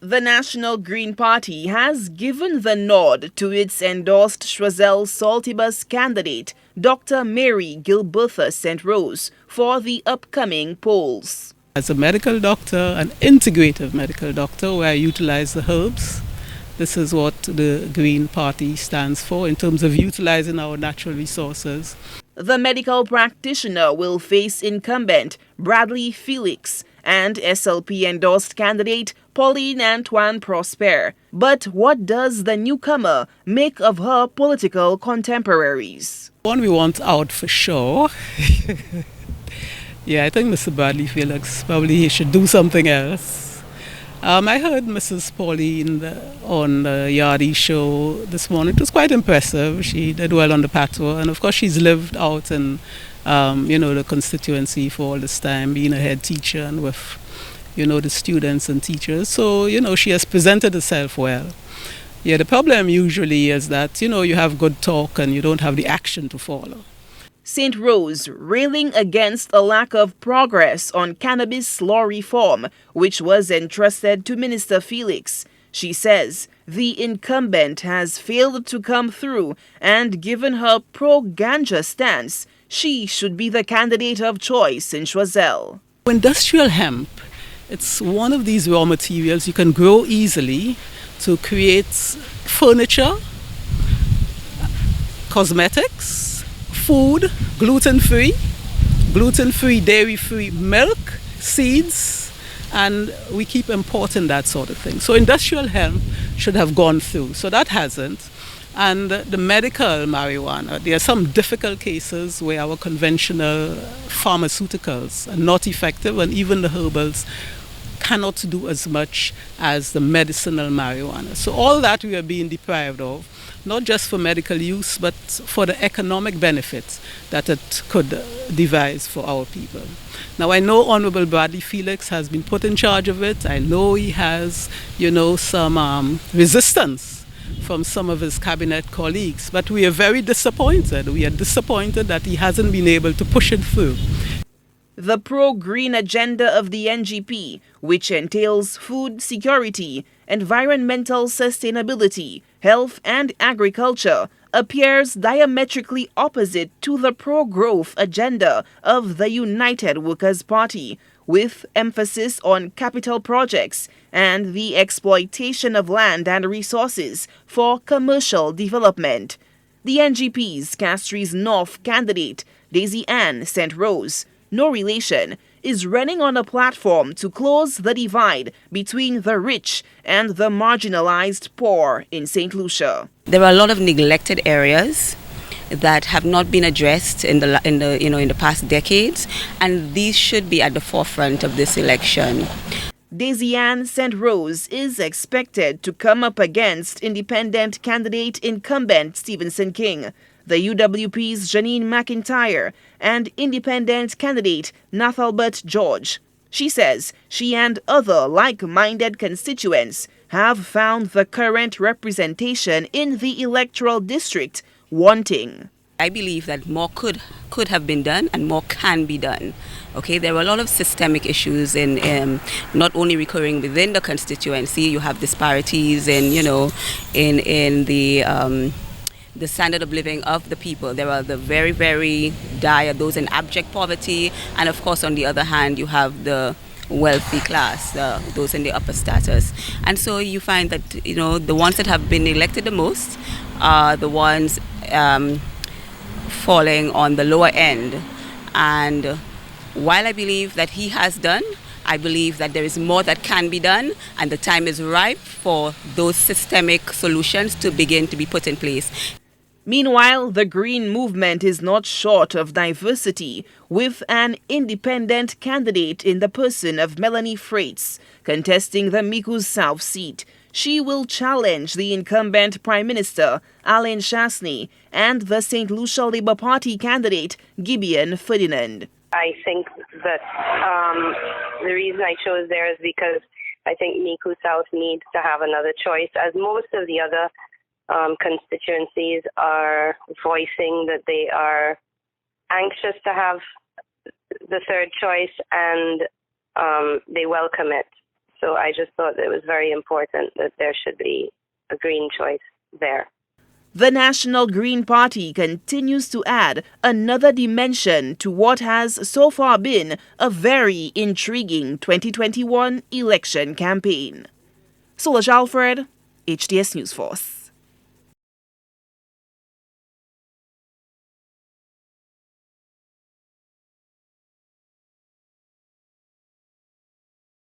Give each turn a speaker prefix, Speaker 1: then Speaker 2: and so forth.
Speaker 1: The National Green Party has given the nod to its endorsed Choiseul Saltibus candidate, Dr. Mary Gilbertha St. Rose, for the upcoming polls.
Speaker 2: As a medical doctor, an integrative medical doctor, where I utilize the herbs, this is what the Green Party stands for in terms of utilizing our natural resources.
Speaker 1: The medical practitioner will face incumbent Bradley Felix and SLP-endorsed candidate Pauline Antoine Prosper. But what does the newcomer make of her political contemporaries?
Speaker 2: One we want out for sure. Yeah, I think Mr. Bradley Felix probably he should do something else. I heard Mrs. Pauline on the Yardy show this morning. It was quite impressive. She did well on the patrol, and of course she's lived out in the constituency for all this time, being a head teacher and with the students and teachers. So she has presented herself well. Yeah, the problem usually is that you have good talk and you don't have the action to follow.
Speaker 1: St. Rose railing against a lack of progress on cannabis law reform, which was entrusted to Minister Felix. She says the incumbent has failed to come through, and given her pro-ganja stance, she should be the candidate of choice in Choiseul.
Speaker 2: Industrial hemp, it's one of these raw materials you can grow easily to create furniture, cosmetics, food, gluten-free, dairy-free milk, seeds, and we keep importing that sort of thing. So industrial hemp should have gone through. So that hasn't. And the medical marijuana, there are some difficult cases where our conventional pharmaceuticals are not effective, and even the herbals cannot do as much as the medicinal marijuana. So all that we are being deprived of, not just for medical use, but for the economic benefits that it could devise for our people. Now, I know Honorable Bradley Felix has been put in charge of it. I know he has, some resistance from some of his cabinet colleagues, but we are very disappointed. We are disappointed that he hasn't been able to push it through.
Speaker 1: The pro-green agenda of the NGP, which entails food security, environmental sustainability, health and agriculture, appears diametrically opposite to the pro-growth agenda of the United Workers' Party, with emphasis on capital projects and the exploitation of land and resources for commercial development. The NGP's Castries North candidate, Daisy Ann St. Rose, no relation, is running on a platform to close the divide between the rich and the marginalized poor in St. Lucia.
Speaker 3: There are a lot of neglected areas that have not been addressed in the past decades, and these should be at the forefront of this election.
Speaker 1: Daisy Ann St. Rose is expected to come up against independent candidate incumbent Stevenson King, the UWP's Janine McIntyre, and independent candidate Nathalbert George. She says she and other like-minded constituents have found the current representation in the electoral district wanting.
Speaker 3: I believe that more could have been done and more can be done. Okay, there are a lot of systemic issues in not only recurring within the constituency. You have disparities in the standard of living of the people. There are the very, very dire, those in abject poverty, and of course on the other hand you have the wealthy class, those in the upper status. And so you find that the ones that have been elected the most are the ones falling on the lower end. And while I believe that he has done, I believe that there is more that can be done, and the time is ripe for those systemic solutions to begin to be put in place.
Speaker 1: Meanwhile, the Green Movement is not short of diversity, with an independent candidate in the person of Melanie Freites contesting the Micoud South seat. She will challenge the incumbent Prime Minister, Alain Chasny, and the St. Lucia Labour Party candidate, Gibeon Ferdinand.
Speaker 4: I think that the reason I chose there is because I think Micoud South needs to have another choice, as most of the other constituencies are voicing that they are anxious to have the third choice, and they welcome it. So I just thought it was very important that there should be a green choice there.
Speaker 1: The National Green Party continues to add another dimension to what has so far been a very intriguing 2021 election campaign. Solange Alfred, HTS News Force.